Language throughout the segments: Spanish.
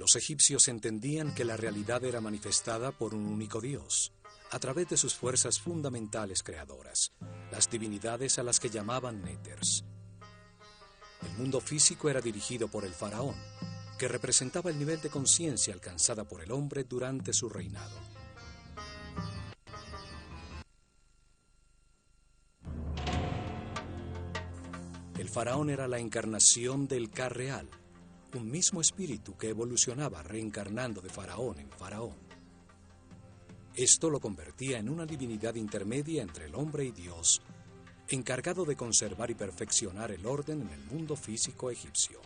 Los egipcios entendían que la realidad era manifestada por un único Dios, a través de sus fuerzas fundamentales creadoras, las divinidades a las que llamaban néters. El mundo físico era dirigido por el faraón, que representaba el nivel de conciencia alcanzada por el hombre durante su reinado. El faraón era la encarnación del Ka real, un mismo espíritu que evolucionaba reencarnando de faraón en faraón. Esto lo convertía en una divinidad intermedia entre el hombre y Dios, encargado de conservar y perfeccionar el orden en el mundo físico egipcio.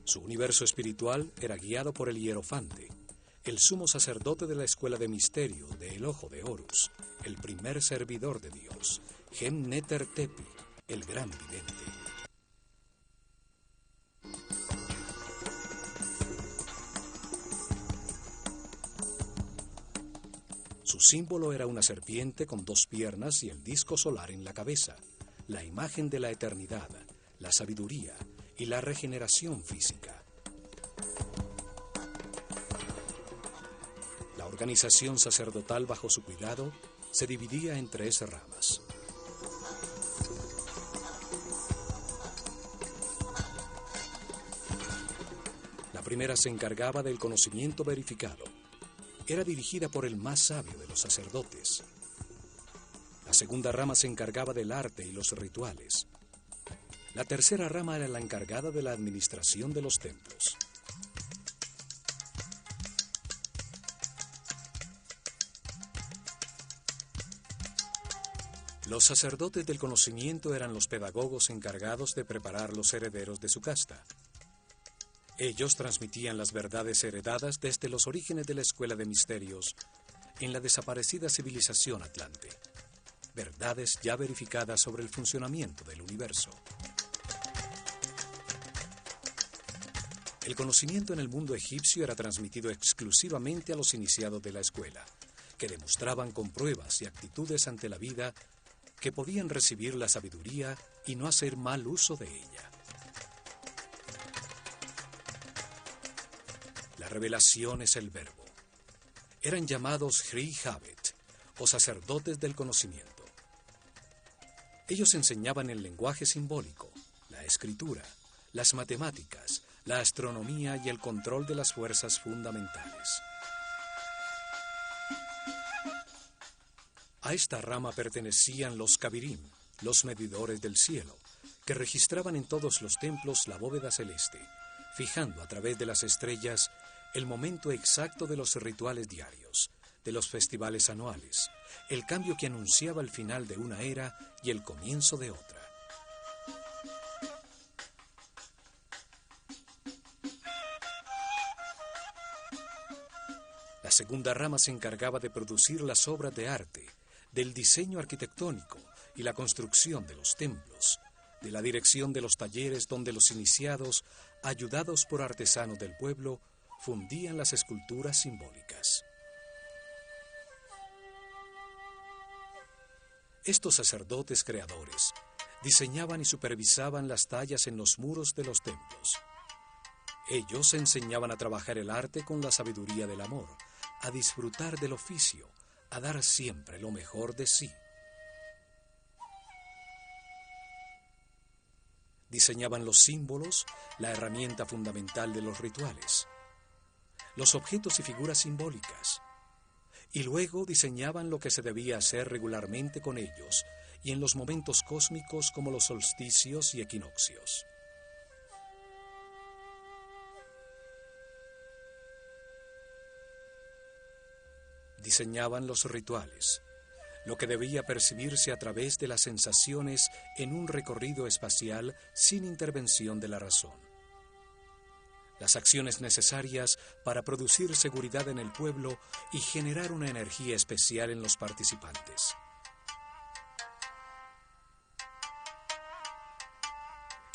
Su universo espiritual era guiado por el hierofante, el sumo sacerdote de la escuela de misterio de El Ojo de Horus, el primer servidor de Dios, Gen-Neter-Tepi, el gran vidente. Su símbolo era una serpiente con 2 piernas y el disco solar en la cabeza, la imagen de la eternidad, la sabiduría y la regeneración física. La organización sacerdotal bajo su cuidado se dividía en 3 ramas. La primera se encargaba del conocimiento verificado. Era dirigida por el más sabio de los sacerdotes. La segunda rama se encargaba del arte y los rituales. La tercera rama era la encargada de la administración de los templos. Los sacerdotes del conocimiento eran los pedagogos encargados de preparar los herederos de su casta. Ellos transmitían las verdades heredadas desde los orígenes de la escuela de misterios en la desaparecida civilización atlante. Verdades ya verificadas sobre el funcionamiento del universo. El conocimiento en el mundo egipcio era transmitido exclusivamente a los iniciados de la escuela, que demostraban con pruebas y actitudes ante la vida que podían recibir la sabiduría y no hacer mal uso de ella. La revelación es el verbo. Eran llamados Hri Habet, o sacerdotes del conocimiento. Ellos enseñaban el lenguaje simbólico, la escritura, las matemáticas, la astronomía y el control de las fuerzas fundamentales. A esta rama pertenecían los Kabirim, los medidores del cielo, que registraban en todos los templos la bóveda celeste, fijando a través de las estrellas el momento exacto de los rituales diarios, de los festivales anuales, el cambio que anunciaba el final de una era y el comienzo de otra. La segunda rama se encargaba de producir las obras de arte, del diseño arquitectónico y la construcción de los templos, de la dirección de los talleres donde los iniciados, ayudados por artesanos del pueblo, fundían las esculturas simbólicas. Estos sacerdotes creadores diseñaban y supervisaban las tallas en los muros de los templos. Ellos enseñaban a trabajar el arte con la sabiduría del amor, a disfrutar del oficio, a dar siempre lo mejor de sí. Diseñaban los símbolos, la herramienta fundamental de los rituales, los objetos y figuras simbólicas, y luego diseñaban lo que se debía hacer regularmente con ellos y en los momentos cósmicos como los solsticios y equinoccios. Diseñaban los rituales, lo que debía percibirse a través de las sensaciones en un recorrido espacial sin intervención de la razón. Las acciones necesarias para producir seguridad en el pueblo y generar una energía especial en los participantes.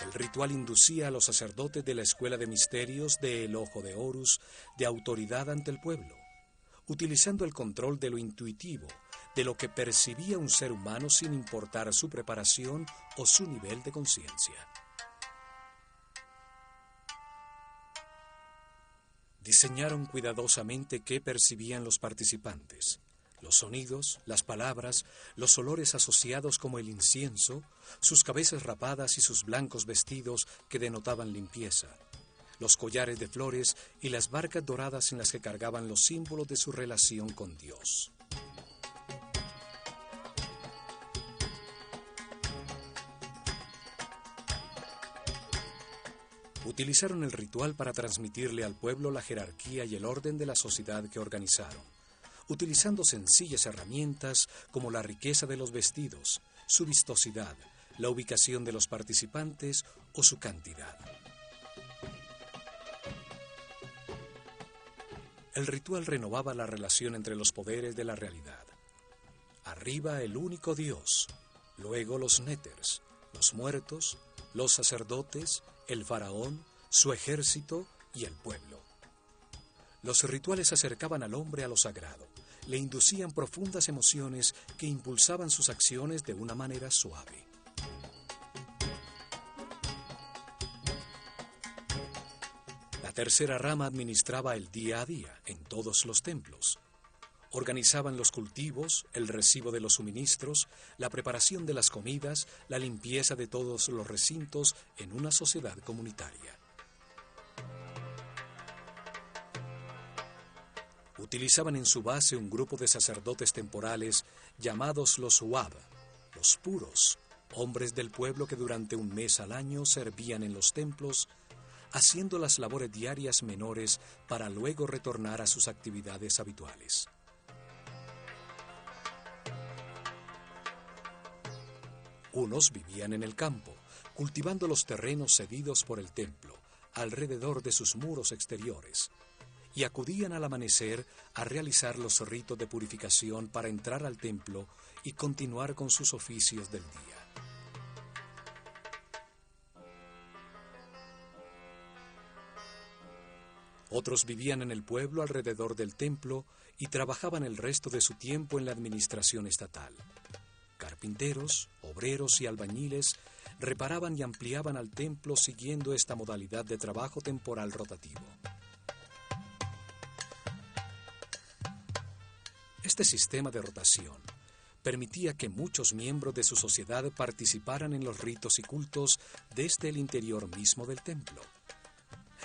El ritual inducía a los sacerdotes de la escuela de misterios de El Ojo de Horus de autoridad ante el pueblo, utilizando el control de lo intuitivo, de lo que percibía un ser humano sin importar su preparación o su nivel de conciencia. Diseñaron cuidadosamente qué percibían los participantes. Los sonidos, las palabras, los olores asociados como el incienso, sus cabezas rapadas y sus blancos vestidos que denotaban limpieza, los collares de flores y las barcas doradas en las que cargaban los símbolos de su relación con Dios. Utilizaron el ritual para transmitirle al pueblo la jerarquía y el orden de la sociedad que organizaron, utilizando sencillas herramientas como la riqueza de los vestidos, su vistosidad, la ubicación de los participantes o su cantidad. El ritual renovaba la relación entre los poderes de la realidad. Arriba el único Dios, luego los néters, los muertos, los sacerdotes, el faraón, su ejército y el pueblo. Los rituales acercaban al hombre a lo sagrado, le inducían profundas emociones que impulsaban sus acciones de una manera suave. La tercera rama administraba el día a día en todos los templos. Organizaban los cultivos, el recibo de los suministros, la preparación de las comidas, la limpieza de todos los recintos en una sociedad comunitaria. Utilizaban en su base un grupo de sacerdotes temporales llamados los Wab, los puros, hombres del pueblo que durante un mes al año servían en los templos, haciendo las labores diarias menores para luego retornar a sus actividades habituales. Unos vivían en el campo, cultivando los terrenos cedidos por el templo, alrededor de sus muros exteriores, y acudían al amanecer a realizar los ritos de purificación para entrar al templo y continuar con sus oficios del día. Otros vivían en el pueblo alrededor del templo y trabajaban el resto de su tiempo en la administración estatal. Carpinteros, obreros y albañiles reparaban y ampliaban al templo siguiendo esta modalidad de trabajo temporal rotativo. Este sistema de rotación permitía que muchos miembros de su sociedad participaran en los ritos y cultos desde el interior mismo del templo,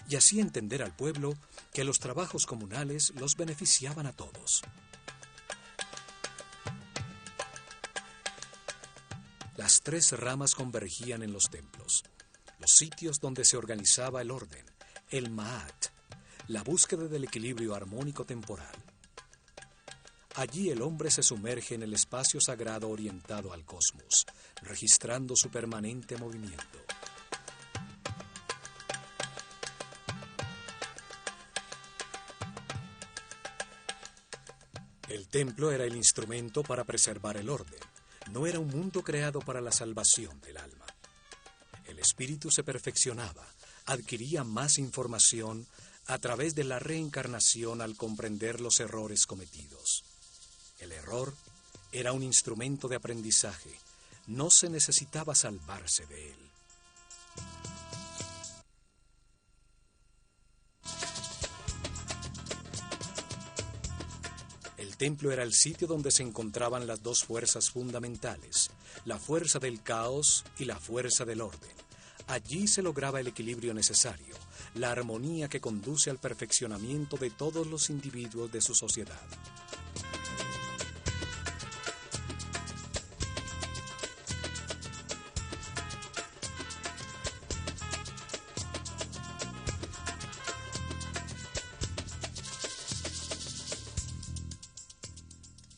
y así entender al pueblo que los trabajos comunales los beneficiaban a todos. Las tres ramas convergían en los templos, los sitios donde se organizaba el orden, el Ma'at, la búsqueda del equilibrio armónico temporal. Allí el hombre se sumerge en el espacio sagrado orientado al cosmos, registrando su permanente movimiento. El templo era el instrumento para preservar el orden. No era un mundo creado para la salvación del alma. El espíritu se perfeccionaba, adquiría más información a través de la reencarnación al comprender los errores cometidos. El error era un instrumento de aprendizaje, no se necesitaba salvarse de él. El templo era el sitio donde se encontraban las dos fuerzas fundamentales, la fuerza del caos y la fuerza del orden. Allí se lograba el equilibrio necesario, la armonía que conduce al perfeccionamiento de todos los individuos de su sociedad.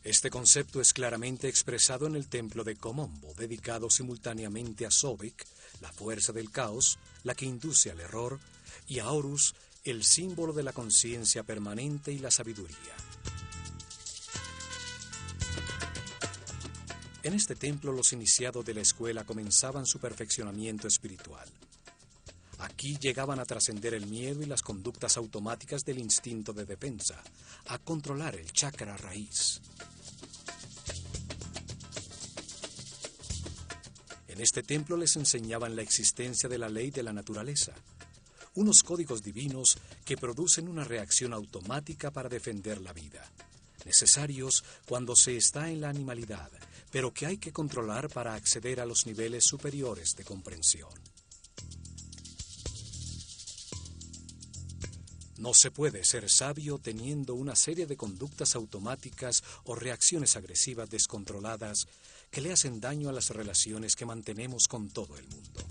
Este concepto es claramente expresado en el templo de Komombo, dedicado simultáneamente a Sobek, la fuerza del caos, la que induce al error, y a Horus, el símbolo de la conciencia permanente y la sabiduría. En este templo los iniciados de la escuela comenzaban su perfeccionamiento espiritual. Aquí llegaban a trascender el miedo y las conductas automáticas del instinto de defensa, a controlar el chakra raíz. En este templo les enseñaban la existencia de la ley de la naturaleza, unos códigos divinos que producen una reacción automática para defender la vida, necesarios cuando se está en la animalidad, pero que hay que controlar para acceder a los niveles superiores de comprensión. No se puede ser sabio teniendo una serie de conductas automáticas o reacciones agresivas descontroladas que le hacen daño a las relaciones que mantenemos con todo el mundo.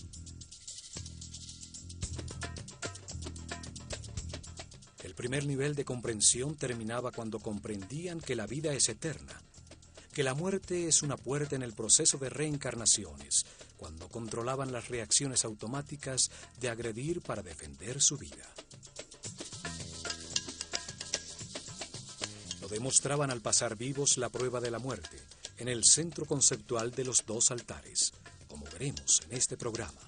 El primer nivel de comprensión terminaba cuando comprendían que la vida es eterna, que la muerte es una puerta en el proceso de reencarnaciones, cuando controlaban las reacciones automáticas de agredir para defender su vida. Lo demostraban al pasar vivos la prueba de la muerte, en el centro conceptual de los dos altares, como veremos en este programa,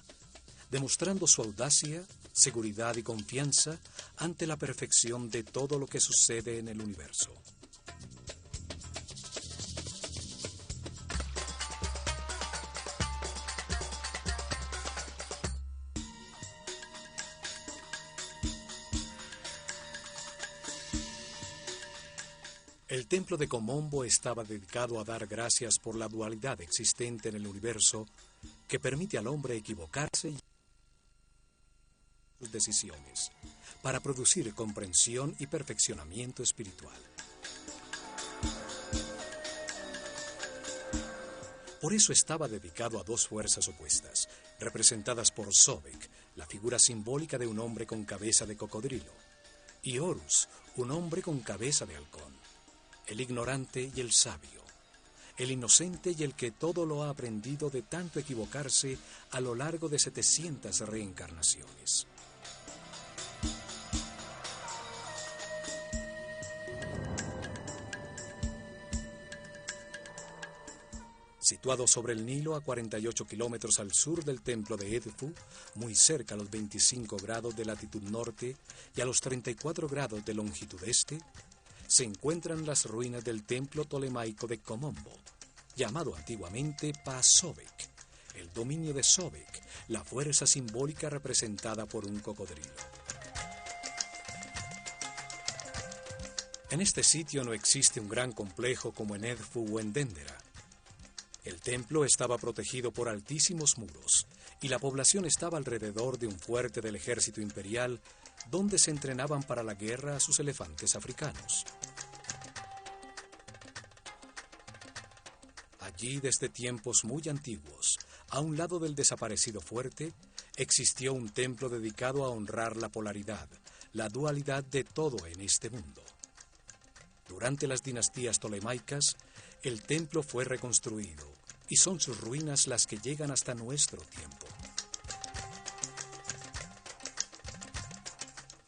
demostrando su audacia, seguridad y confianza ante la perfección de todo lo que sucede en el universo. El templo de Komombo estaba dedicado a dar gracias por la dualidad existente en el universo que permite al hombre equivocarse y sus decisiones para producir comprensión y perfeccionamiento espiritual. Por eso estaba dedicado a dos fuerzas opuestas, representadas por Sobek, la figura simbólica de un hombre con cabeza de cocodrilo, y Horus, un hombre con cabeza de halcón. El ignorante y el sabio, el inocente y el que todo lo ha aprendido de tanto equivocarse a lo largo de 700 reencarnaciones. Situado sobre el Nilo a 48 kilómetros al sur del templo de Edfu, muy cerca a los 25 grados de latitud norte y a los 34 grados de longitud este, se encuentran las ruinas del templo tolemaico de Komombo, llamado antiguamente Pa-Sobek, el dominio de Sobek, la fuerza simbólica representada por un cocodrilo. En este sitio no existe un gran complejo como en Edfu o en Dendera. El templo estaba protegido por altísimos muros y la población estaba alrededor de un fuerte del ejército imperial donde se entrenaban para la guerra a sus elefantes africanos. Allí, desde tiempos muy antiguos, a un lado del desaparecido fuerte, existió un templo dedicado a honrar la polaridad, la dualidad de todo en este mundo. Durante las dinastías tolemaicas, el templo fue reconstruido y son sus ruinas las que llegan hasta nuestro tiempo.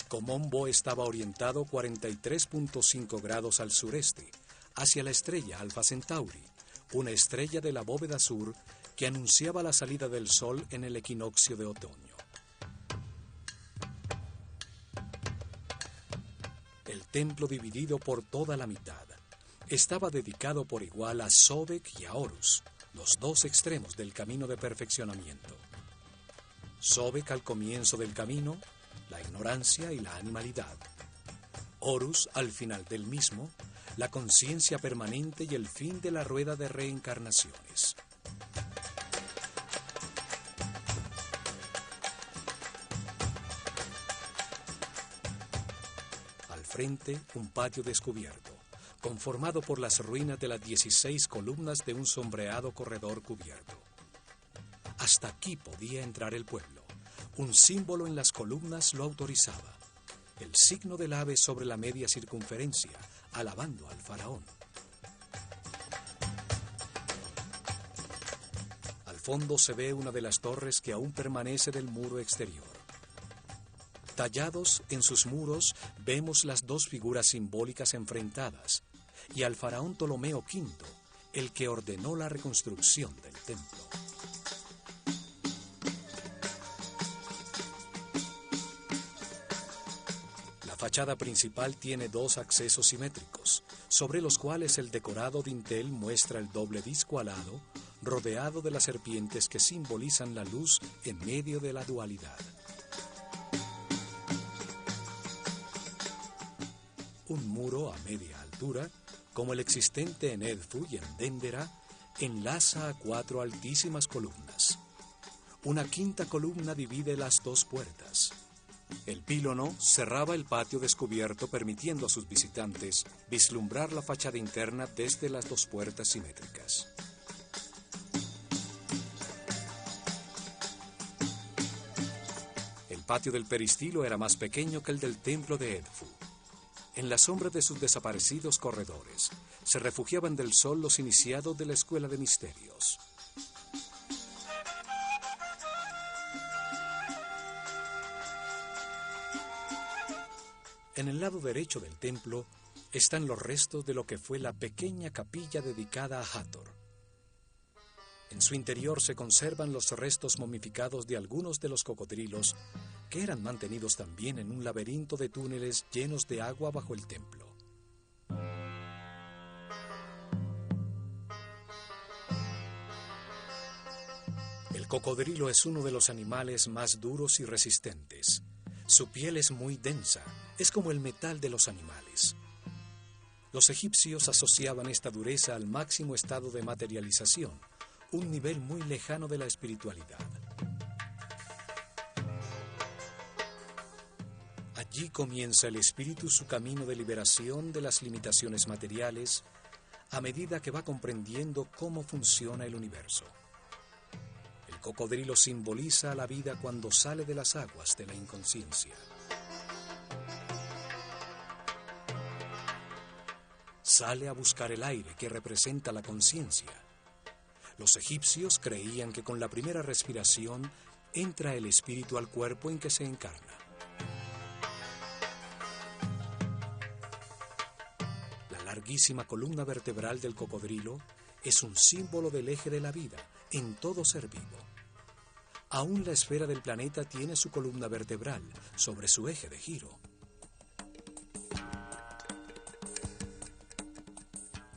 Komombo estaba orientado 43.5 grados al sureste, hacia la estrella Alfa Centauri, una estrella de la bóveda sur que anunciaba la salida del sol en el equinoccio de otoño. El templo, dividido por toda la mitad, estaba dedicado por igual a Sobek y a Horus, los dos extremos del camino de perfeccionamiento. Sobek al comienzo del camino, la ignorancia y la animalidad. Horus al final del mismo, la conciencia permanente y el fin de la rueda de reencarnaciones. Al frente, un patio descubierto, conformado por las ruinas de las 16 columnas de un sombreado corredor cubierto. Hasta aquí podía entrar el pueblo. Un símbolo en las columnas lo autorizaba. El signo del ave sobre la media circunferencia, alabando al faraón. Al fondo se ve una de las torres que aún permanece del muro exterior. Tallados en sus muros vemos las dos figuras simbólicas enfrentadas y al faraón Ptolomeo V, el que ordenó la reconstrucción del templo. La fachada principal tiene dos accesos simétricos, sobre los cuales el decorado dintel muestra el doble disco alado, rodeado de las serpientes que simbolizan la luz en medio de la dualidad. Un muro a media altura, como el existente en Edfu y en Dendera, enlaza a 4 altísimas columnas. Una quinta columna divide las 2 puertas. El pílono cerraba el patio descubierto, permitiendo a sus visitantes vislumbrar la fachada interna desde las 2 puertas simétricas. El patio del peristilo era más pequeño que el del templo de Edfu. En la sombra de sus desaparecidos corredores se refugiaban del sol los iniciados de la Escuela de Misterios. En el lado derecho del templo están los restos de lo que fue la pequeña capilla dedicada a Hathor. En su interior se conservan los restos momificados de algunos de los cocodrilos que eran mantenidos también en un laberinto de túneles llenos de agua bajo el templo. El cocodrilo es uno de los animales más duros y resistentes. Su piel es muy densa, es como el metal de los animales. Los egipcios asociaban esta dureza al máximo estado de materialización, un nivel muy lejano de la espiritualidad. Allí comienza el espíritu su camino de liberación de las limitaciones materiales a medida que va comprendiendo cómo funciona el universo. El cocodrilo simboliza la vida cuando sale de las aguas de la inconsciencia. Sale a buscar el aire que representa la conciencia. Los egipcios creían que con la primera respiración entra el espíritu al cuerpo en que se encarna. La larguísima columna vertebral del cocodrilo es un símbolo del eje de la vida en todo ser vivo. Aún la esfera del planeta tiene su columna vertebral sobre su eje de giro.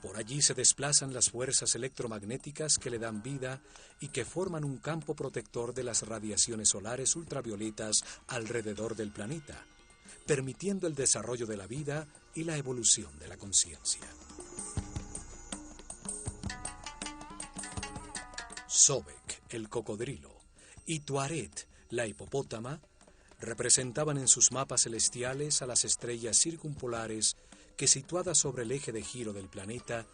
Por allí se desplazan las fuerzas electromagnéticas que le dan vida y que forman un campo protector de las radiaciones solares ultravioletas alrededor del planeta, permitiendo el desarrollo de la vida y la evolución de la conciencia. Sobek, el cocodrilo, y Tuaret, la hipopótama, representaban en sus mapas celestiales a las estrellas circumpolares que, situadas sobre el eje de giro del planeta,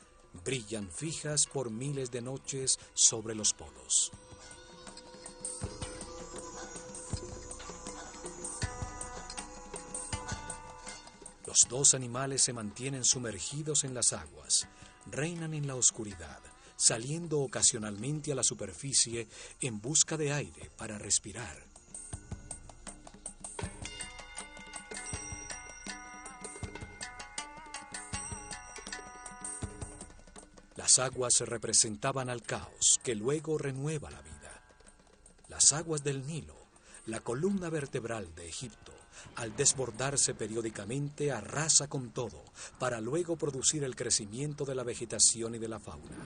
brillan fijas por miles de noches sobre los polos. Los 2 animales se mantienen sumergidos en las aguas, reinan en la oscuridad, saliendo ocasionalmente a la superficie en busca de aire para respirar. Las aguas representaban al caos, que luego renueva la vida. Las aguas del Nilo, la columna vertebral de Egipto, al desbordarse periódicamente, arrasa con todo, para luego producir el crecimiento de la vegetación y de la fauna.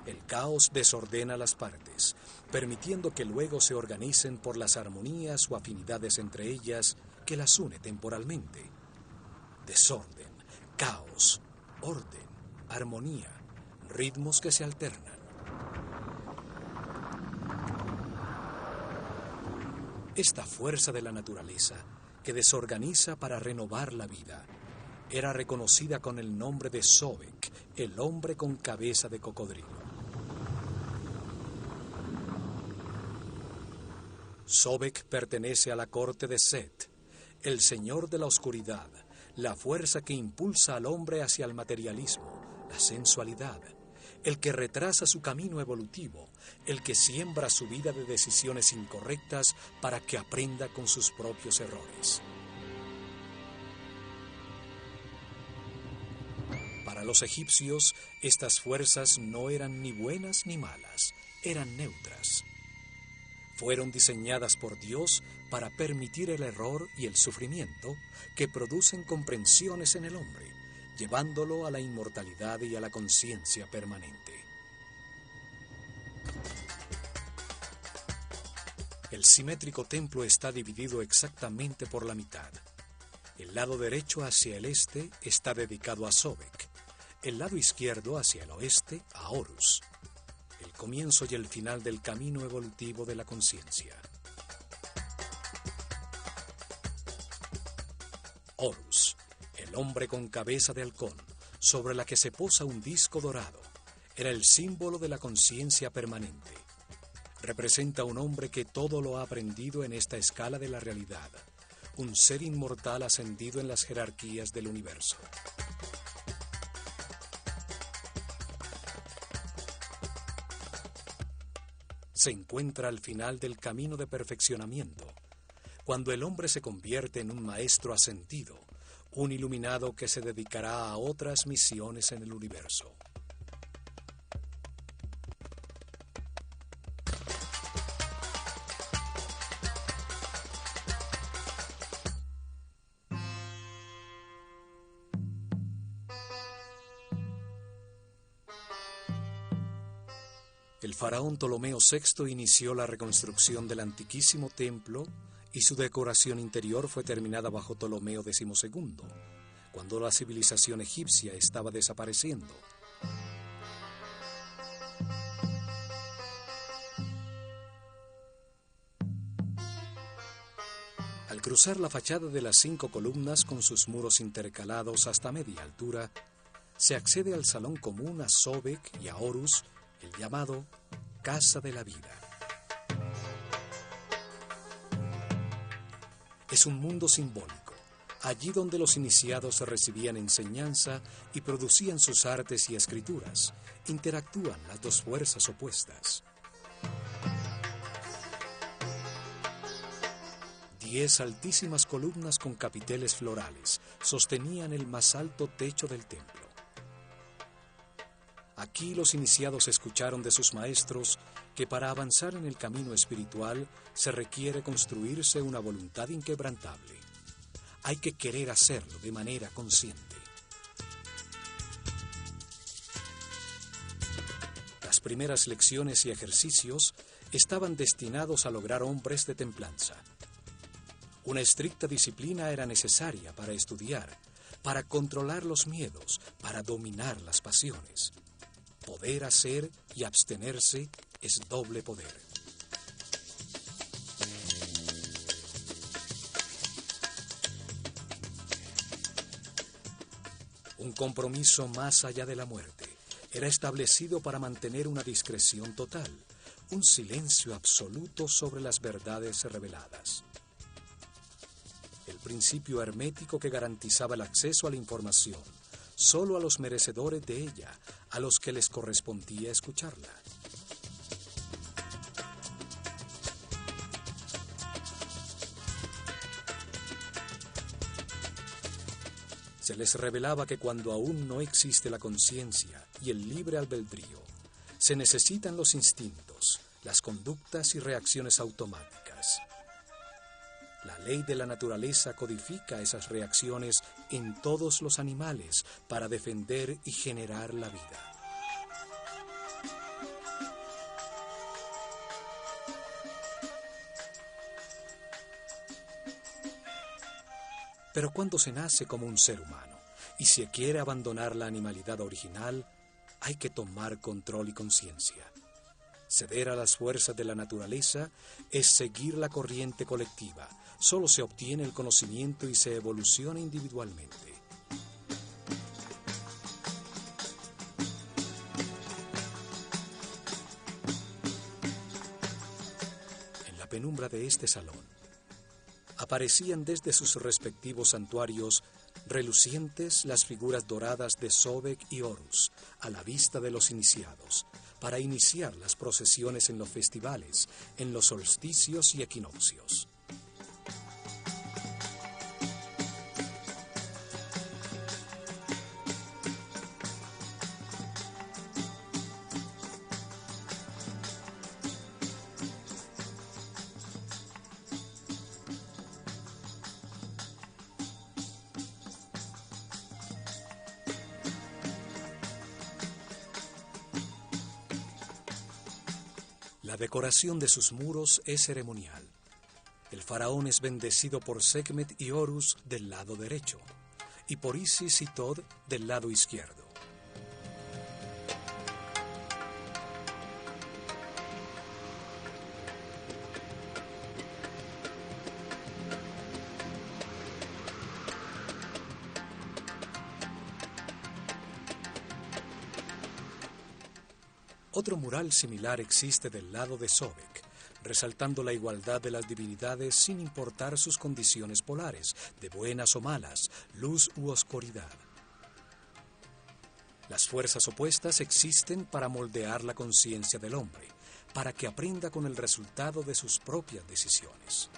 El caos desordena las partes, permitiendo que luego se organicen por las armonías o afinidades entre ellas que las une temporalmente. Desorden, caos, orden, armonía, ritmos que se alternan. Esta fuerza de la naturaleza, que desorganiza para renovar la vida, era reconocida con el nombre de Sobek, el hombre con cabeza de cocodrilo. Sobek pertenece a la corte de Set, el señor de la oscuridad, la fuerza que impulsa al hombre hacia el materialismo, la sensualidad, el que retrasa su camino evolutivo, el que siembra su vida de decisiones incorrectas para que aprenda con sus propios errores. Para los egipcios, estas fuerzas no eran ni buenas ni malas, eran neutras. Fueron diseñadas por Dios para permitir el error y el sufrimiento que producen comprensiones en el hombre, llevándolo a la inmortalidad y a la conciencia permanente. El simétrico templo está dividido exactamente por la mitad. El lado derecho hacia el este está dedicado a Sobek, el lado izquierdo hacia el oeste a Horus, el comienzo y el final del camino evolutivo de la conciencia. Horus, el hombre con cabeza de halcón, sobre la que se posa un disco dorado, era el símbolo de la conciencia permanente. Representa un hombre que todo lo ha aprendido en esta escala de la realidad, un ser inmortal ascendido en las jerarquías del universo. Se encuentra al final del camino de perfeccionamiento, cuando el hombre se convierte en un maestro ascendido, un iluminado que se dedicará a otras misiones en el universo. El faraón Ptolomeo VI inició la reconstrucción del antiquísimo templo y su decoración interior fue terminada bajo Ptolomeo XII, cuando la civilización egipcia estaba desapareciendo. Al cruzar la fachada de las 5 columnas con sus muros intercalados hasta media altura, se accede al salón común a Sobek y a Horus, el llamado Casa de la Vida. Es un mundo simbólico, allí donde los iniciados recibían enseñanza y producían sus artes y escrituras. Interactúan las dos fuerzas opuestas. 10 altísimas columnas con capiteles florales sostenían el más alto techo del templo. Aquí los iniciados escucharon de sus maestros que para avanzar en el camino espiritual se requiere construirse una voluntad inquebrantable. Hay que querer hacerlo de manera consciente. Las primeras lecciones y ejercicios estaban destinados a lograr hombres de templanza. Una estricta disciplina era necesaria para estudiar, para controlar los miedos, para dominar las pasiones. Poder hacer y abstenerse es doble poder. Un compromiso más allá de la muerte era establecido para mantener una discreción total, un silencio absoluto sobre las verdades reveladas. El principio hermético que garantizaba el acceso a la información solo a los merecedores de ella, a los que les correspondía escucharla. Se les revelaba que cuando aún no existe la conciencia y el libre albedrío, se necesitan los instintos, las conductas y reacciones automáticas. La ley de la naturaleza codifica esas reacciones en todos los animales para defender y generar la vida. Pero cuando se nace como un ser humano y se quiere abandonar la animalidad original, hay que tomar control y conciencia. Ceder a las fuerzas de la naturaleza es seguir la corriente colectiva. Solo se obtiene el conocimiento y se evoluciona individualmente. En la penumbra de este salón, aparecían desde sus respectivos santuarios relucientes las figuras doradas de Sobek y Horus a la vista de los iniciados, para iniciar las procesiones en los festivales, en los solsticios y equinoccios. La La decoración de sus muros es ceremonial. El faraón es bendecido por Sekhmet y Horus del lado derecho y por Isis y Tod del lado izquierdo. Otro mural similar existe del lado de Sobek, resaltando la igualdad de las divinidades sin importar sus condiciones polares, de buenas o malas, luz u oscuridad. Las fuerzas opuestas existen para moldear la conciencia del hombre, para que aprenda con el resultado de sus propias decisiones.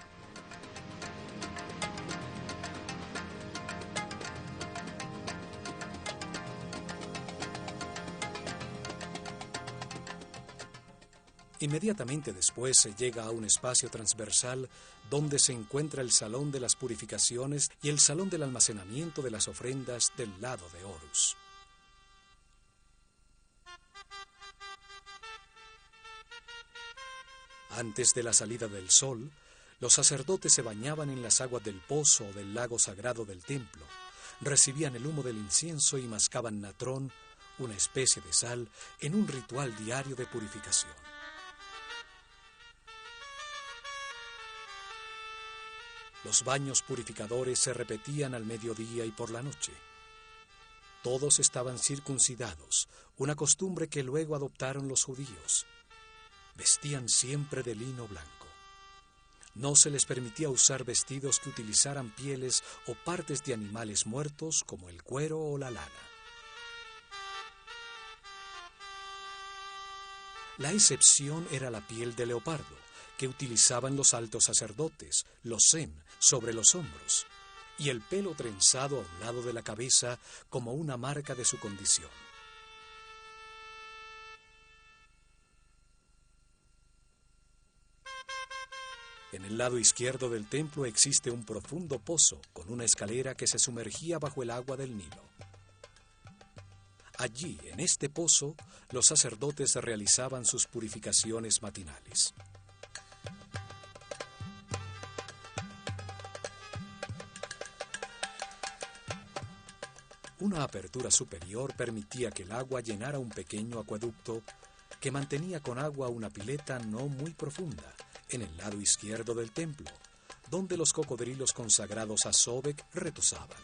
Inmediatamente después se llega a un espacio transversal donde se encuentra el salón de las purificaciones y el salón del almacenamiento de las ofrendas del lado de Horus. Antes de la salida del sol, los sacerdotes se bañaban en las aguas del pozo o del lago sagrado del templo, recibían el humo del incienso y mascaban natrón, una especie de sal, en un ritual diario de purificación. Los baños purificadores se repetían al mediodía y por la noche. Todos estaban circuncidados, una costumbre que luego adoptaron los judíos. Vestían siempre de lino blanco. No se les permitía usar vestidos que utilizaran pieles o partes de animales muertos como el cuero o la lana. La excepción era la piel de leopardo, que utilizaban los altos sacerdotes, los zen, sobre los hombros, y el pelo trenzado a un lado de la cabeza como una marca de su condición. En el lado izquierdo del templo existe un profundo pozo con una escalera que se sumergía bajo el agua del Nilo. Allí, en este pozo, los sacerdotes realizaban sus purificaciones matinales. Una apertura superior permitía que el agua llenara un pequeño acueducto que mantenía con agua una pileta no muy profunda en el lado izquierdo del templo, donde los cocodrilos consagrados a Sobek reposaban.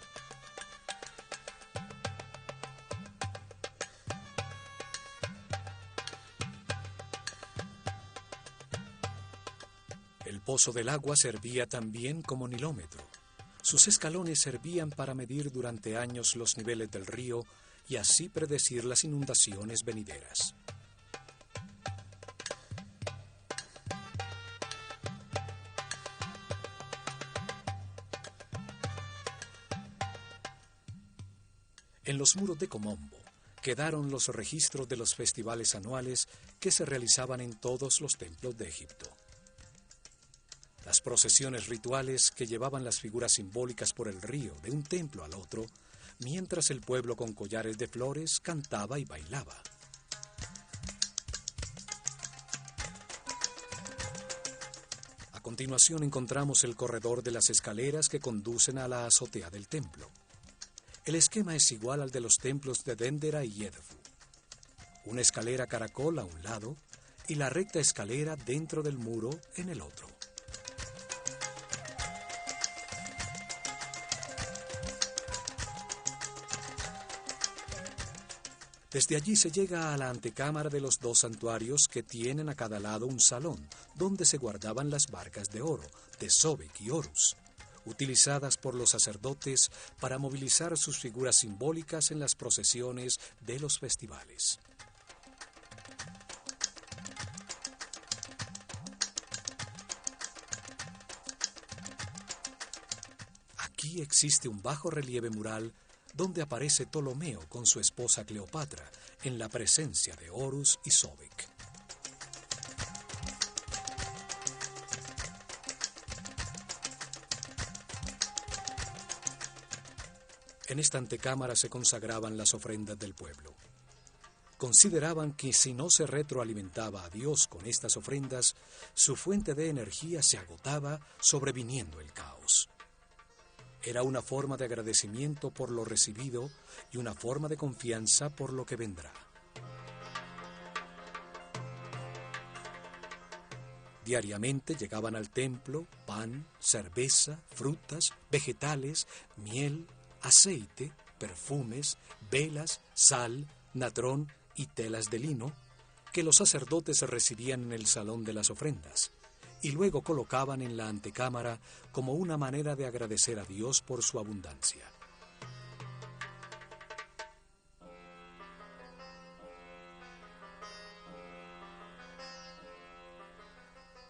El pozo del agua servía también como nilómetro. Sus escalones servían para medir durante años los niveles del río y así predecir las inundaciones venideras. En los muros de Komombo quedaron los registros de los festivales anuales que se realizaban en todos los templos de Egipto. Las procesiones rituales que llevaban las figuras simbólicas por el río de un templo al otro, mientras el pueblo con collares de flores cantaba y bailaba. A continuación encontramos el corredor de las escaleras que conducen a la azotea del templo. El esquema es igual al de los templos de Dendera y Edfu. Una escalera caracol a un lado y la recta escalera dentro del muro en el otro. Desde allí se llega a la antecámara de los dos santuarios que tienen a cada lado un salón, donde se guardaban las barcas de oro, de Sobek y Horus, utilizadas por los sacerdotes para movilizar sus figuras simbólicas en las procesiones de los festivales. Aquí existe un bajo relieve mural donde aparece Ptolomeo con su esposa Cleopatra en la presencia de Horus y Sobek. En esta antecámara se consagraban las ofrendas del pueblo. Consideraban que si no se retroalimentaba a Dios con estas ofrendas, su fuente de energía se agotaba, sobreviniendo el caos. Era una forma de agradecimiento por lo recibido y una forma de confianza por lo que vendrá. Diariamente llegaban al templo pan, cerveza, frutas, vegetales, miel, aceite, perfumes, velas, sal, natrón y telas de lino, que los sacerdotes recibían en el salón de las ofrendas, y luego colocaban en la antecámara como una manera de agradecer a Dios por su abundancia.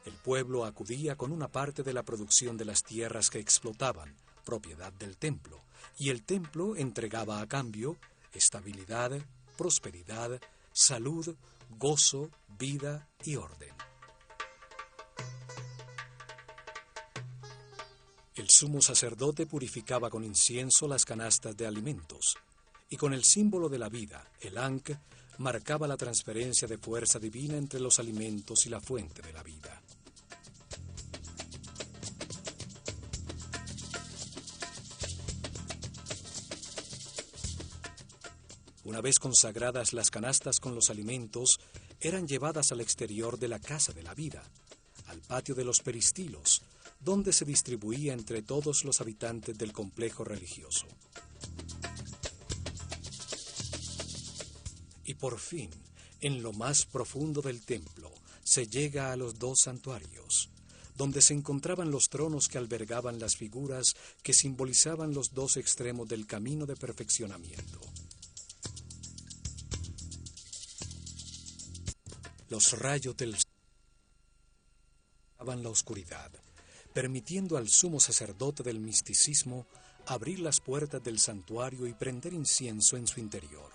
El pueblo acudía con una parte de la producción de las tierras que explotaban, propiedad del templo, y el templo entregaba a cambio estabilidad, prosperidad, salud, gozo, vida y orden. El sumo sacerdote purificaba con incienso las canastas de alimentos, y con el símbolo de la vida, el Ankh, marcaba la transferencia de fuerza divina entre los alimentos y la fuente de la vida. Una vez consagradas las canastas con los alimentos, eran llevadas al exterior de la casa de la vida, al patio de los peristilos, donde se distribuía entre todos los habitantes del complejo religioso. Y por fin, en lo más profundo del templo, se llega a los dos santuarios, donde se encontraban los tronos que albergaban las figuras que simbolizaban los dos extremos del camino de perfeccionamiento. Los rayos del sol daban la oscuridad, permitiendo al sumo sacerdote del misticismo abrir las puertas del santuario y prender incienso en su interior.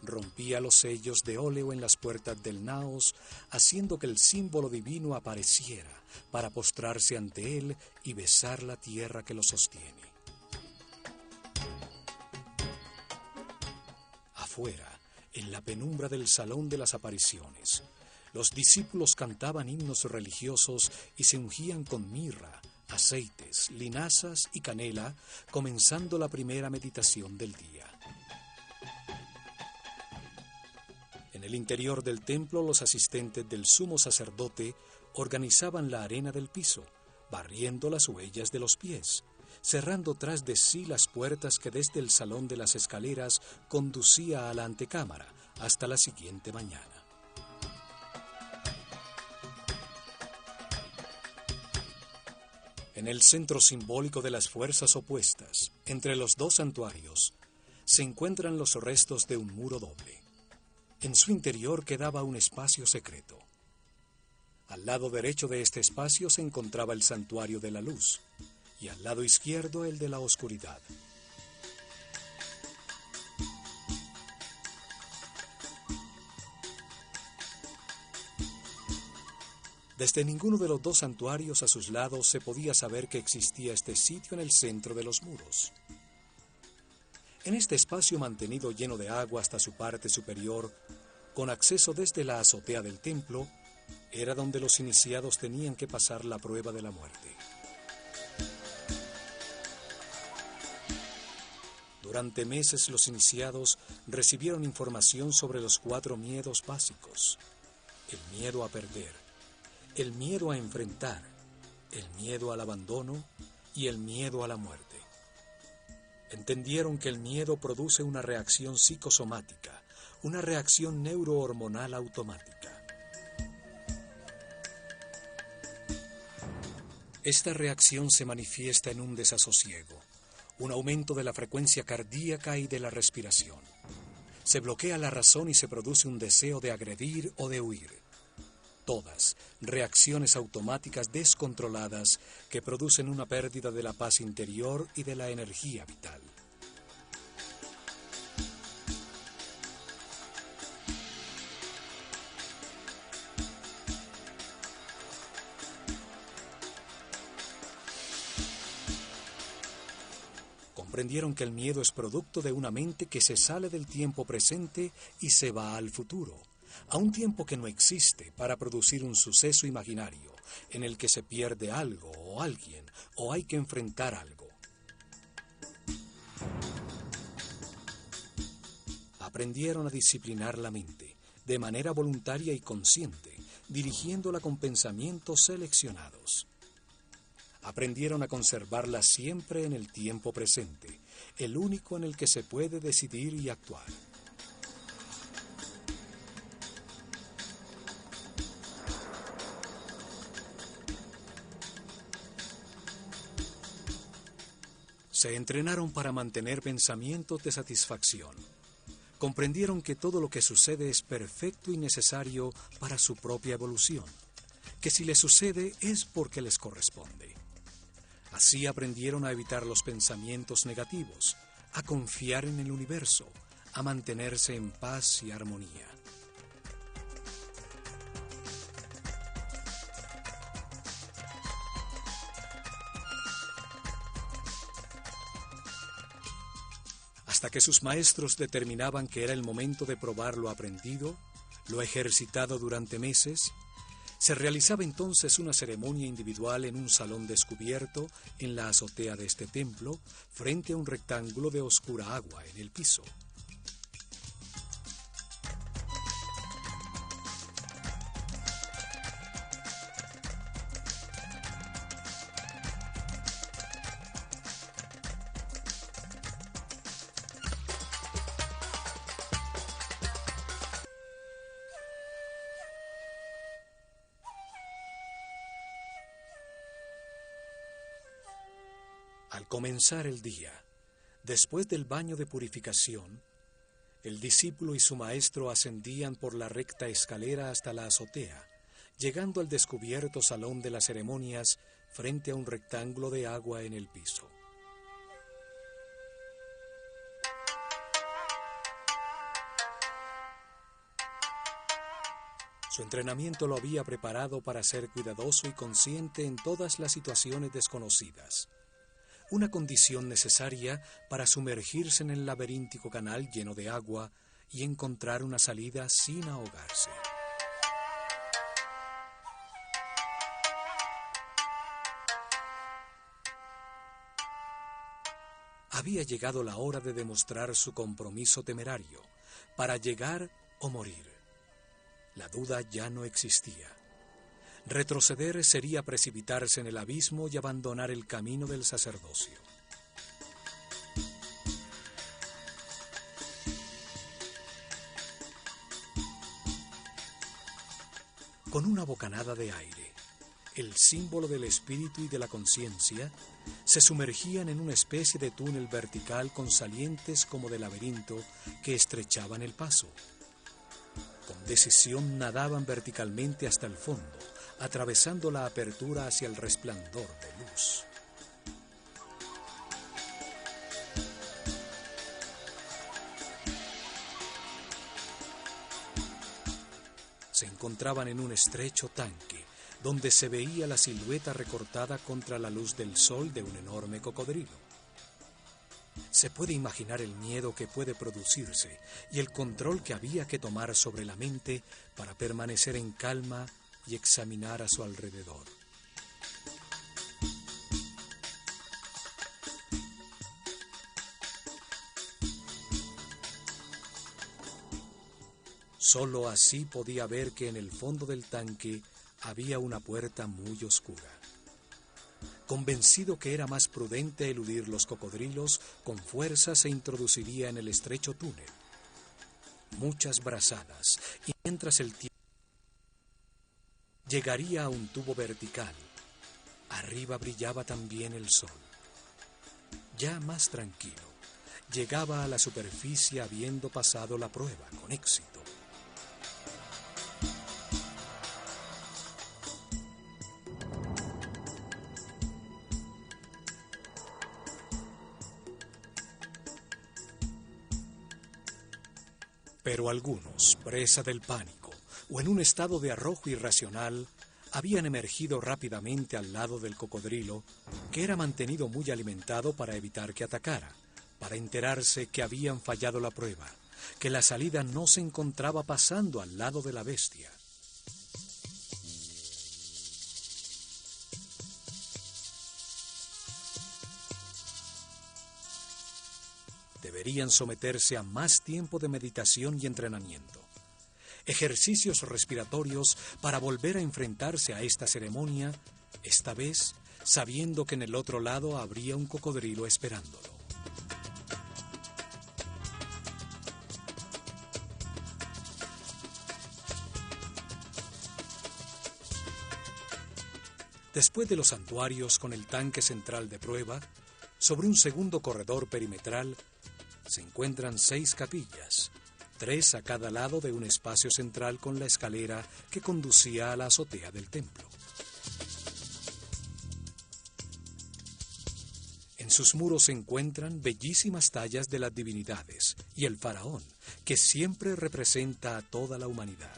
Rompía los sellos de óleo en las puertas del naos, haciendo que el símbolo divino apareciera para postrarse ante él y besar la tierra que lo sostiene. Afuera, en la penumbra del salón de las apariciones, los discípulos cantaban himnos religiosos y se ungían con mirra, aceites, linazas y canela, comenzando la primera meditación del día. En el interior del templo, los asistentes del sumo sacerdote organizaban la arena del piso, barriendo las huellas de los pies, cerrando tras de sí las puertas que desde el salón de las escaleras conducía a la antecámara hasta la siguiente mañana. En el centro simbólico de las fuerzas opuestas, entre los dos santuarios, se encuentran los restos de un muro doble. En su interior quedaba un espacio secreto. Al lado derecho de este espacio se encontraba el santuario de la luz, y al lado izquierdo el de la oscuridad. Desde ninguno de los dos santuarios a sus lados se podía saber que existía este sitio en el centro de los muros. En este espacio mantenido lleno de agua hasta su parte superior, con acceso desde la azotea del templo, era donde los iniciados tenían que pasar la prueba de la muerte. Durante meses los iniciados recibieron información sobre los 4 miedos básicos: el miedo a perder, el miedo a enfrentar, el miedo al abandono y el miedo a la muerte. Entendieron que el miedo produce una reacción psicosomática, una reacción neurohormonal automática. Esta reacción se manifiesta en un desasosiego, un aumento de la frecuencia cardíaca y de la respiración. Se bloquea la razón y se produce un deseo de agredir o de huir. Todas reacciones automáticas descontroladas que producen una pérdida de la paz interior y de la energía vital. Comprendieron que el miedo es producto de una mente que se sale del tiempo presente y se va al futuro, a un tiempo que no existe, para producir un suceso imaginario en el que se pierde algo o alguien o hay que enfrentar algo. Aprendieron a disciplinar la mente de manera voluntaria y consciente, dirigiéndola con pensamientos seleccionados. Aprendieron a conservarla siempre en el tiempo presente, el único en el que se puede decidir y actuar. Se entrenaron para mantener pensamientos de satisfacción. Comprendieron que todo lo que sucede es perfecto y necesario para su propia evolución, que si les sucede es porque les corresponde. Así aprendieron a evitar los pensamientos negativos, a confiar en el universo, a mantenerse en paz y armonía. Hasta que sus maestros determinaban que era el momento de probar lo aprendido, lo ejercitado durante meses, se realizaba entonces una ceremonia individual en un salón descubierto en la azotea de este templo, frente a un rectángulo de oscura agua en el piso. Al comenzar el día, después del baño de purificación, el discípulo y su maestro ascendían por la recta escalera hasta la azotea, llegando al descubierto salón de las ceremonias frente a un rectángulo de agua en el piso. Su entrenamiento lo había preparado para ser cuidadoso y consciente en todas las situaciones desconocidas, una condición necesaria para sumergirse en el laberíntico canal lleno de agua y encontrar una salida sin ahogarse. Había llegado la hora de demostrar su compromiso temerario, para llegar o morir. La duda ya no existía. Retroceder sería precipitarse en el abismo y abandonar el camino del sacerdocio. Con una bocanada de aire, el símbolo del espíritu y de la conciencia, se sumergían en una especie de túnel vertical con salientes como de laberinto que estrechaban el paso. Con decisión nadaban verticalmente hasta el fondo, atravesando la apertura hacia el resplandor de luz. Se encontraban en un estrecho tanque, donde se veía la silueta recortada contra la luz del sol de un enorme cocodrilo. Se puede imaginar el miedo que puede producirse y el control que había que tomar sobre la mente para permanecer en calma y examinar a su alrededor. Solo así podía ver que en el fondo del tanque había una puerta muy oscura. Convencido que era más prudente eludir los cocodrilos, con fuerza se introduciría en el estrecho túnel. Muchas brazadas, y mientras el tiempo llegaría a un tubo vertical. Arriba brillaba también el sol. Ya más tranquilo, llegaba a la superficie habiendo pasado la prueba con éxito. Pero algunos, presa del pánico o en un estado de arrojo irracional, habían emergido rápidamente al lado del cocodrilo, que era mantenido muy alimentado para evitar que atacara, para enterarse que habían fallado la prueba, que la salida no se encontraba pasando al lado de la bestia. Deberían someterse a más tiempo de meditación y entrenamiento, ejercicios respiratorios para volver a enfrentarse a esta ceremonia, esta vez sabiendo que en el otro lado habría un cocodrilo esperándolo. Después de los santuarios con el tanque central de prueba, sobre un segundo corredor perimetral se encuentran 6 capillas, 3 a cada lado de un espacio central con la escalera que conducía a la azotea del templo. En sus muros se encuentran bellísimas tallas de las divinidades y el faraón, que siempre representa a toda la humanidad.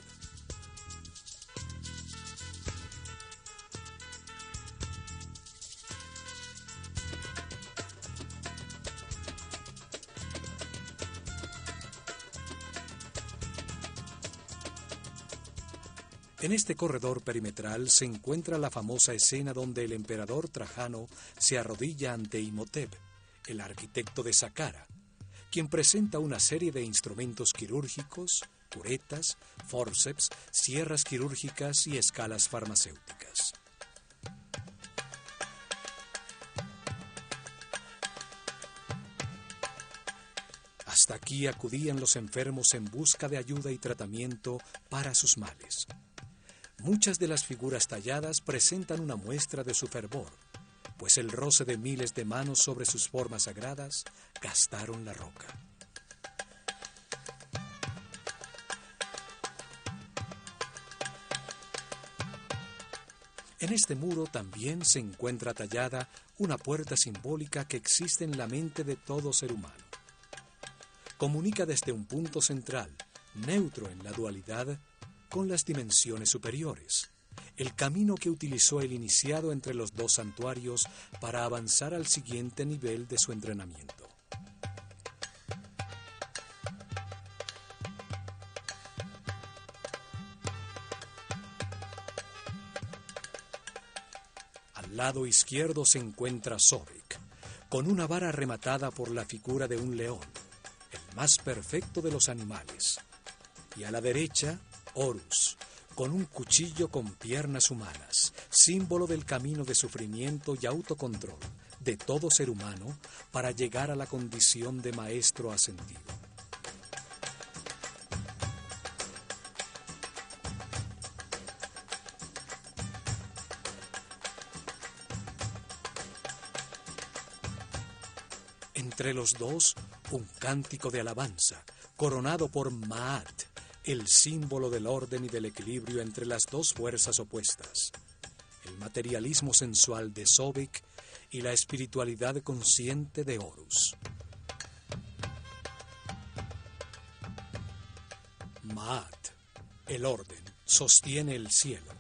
En este corredor perimetral se encuentra la famosa escena donde el emperador Trajano se arrodilla ante Imhotep, el arquitecto de Saqqara, quien presenta una serie de instrumentos quirúrgicos, curetas, fórceps, sierras quirúrgicas y escalas farmacéuticas. Hasta aquí acudían los enfermos en busca de ayuda y tratamiento para sus males. Muchas de las figuras talladas presentan una muestra de su fervor, pues el roce de miles de manos sobre sus formas sagradas gastaron la roca. En este muro también se encuentra tallada una puerta simbólica que existe en la mente de todo ser humano. Comunica desde un punto central, neutro en la dualidad, con las dimensiones superiores, el camino que utilizó el iniciado entre los 2 santuarios para avanzar al siguiente nivel de su entrenamiento. Al lado izquierdo se encuentra Sobek, con una vara rematada por la figura de un león, el más perfecto de los animales, y a la derecha Horus, con un cuchillo con piernas humanas, símbolo del camino de sufrimiento y autocontrol de todo ser humano para llegar a la condición de maestro ascendido. Entre los dos, un cántico de alabanza, coronado por Maat, el símbolo del orden y del equilibrio entre las 2 fuerzas opuestas, el materialismo sensual de Sobek y la espiritualidad consciente de Horus. Maat, el orden, sostiene el cielo,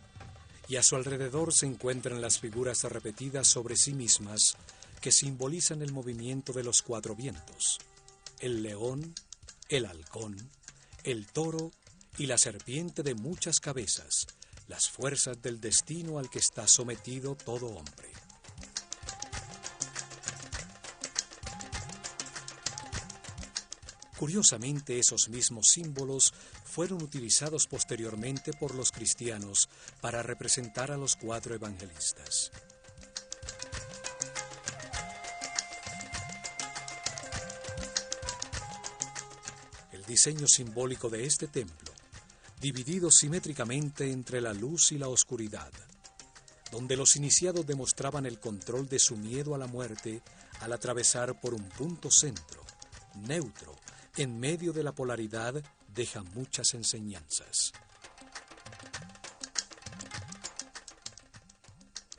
y a su alrededor se encuentran las figuras repetidas sobre sí mismas que simbolizan el movimiento de los 4 vientos, el león, el halcón, el toro y la serpiente de muchas cabezas, las fuerzas del destino al que está sometido todo hombre. Curiosamente, esos mismos símbolos fueron utilizados posteriormente por los cristianos para representar a los 4 evangelistas. El diseño simbólico de este templo, dividido simétricamente entre la luz y la oscuridad, donde los iniciados demostraban el control de su miedo a la muerte al atravesar por un punto centro, neutro, en medio de la polaridad, deja muchas enseñanzas.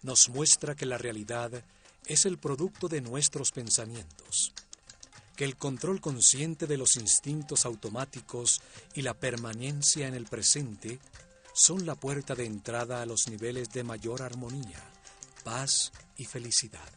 Nos muestra que la realidad es el producto de nuestros pensamientos, que el control consciente de los instintos automáticos y la permanencia en el presente son la puerta de entrada a los niveles de mayor armonía, paz y felicidad.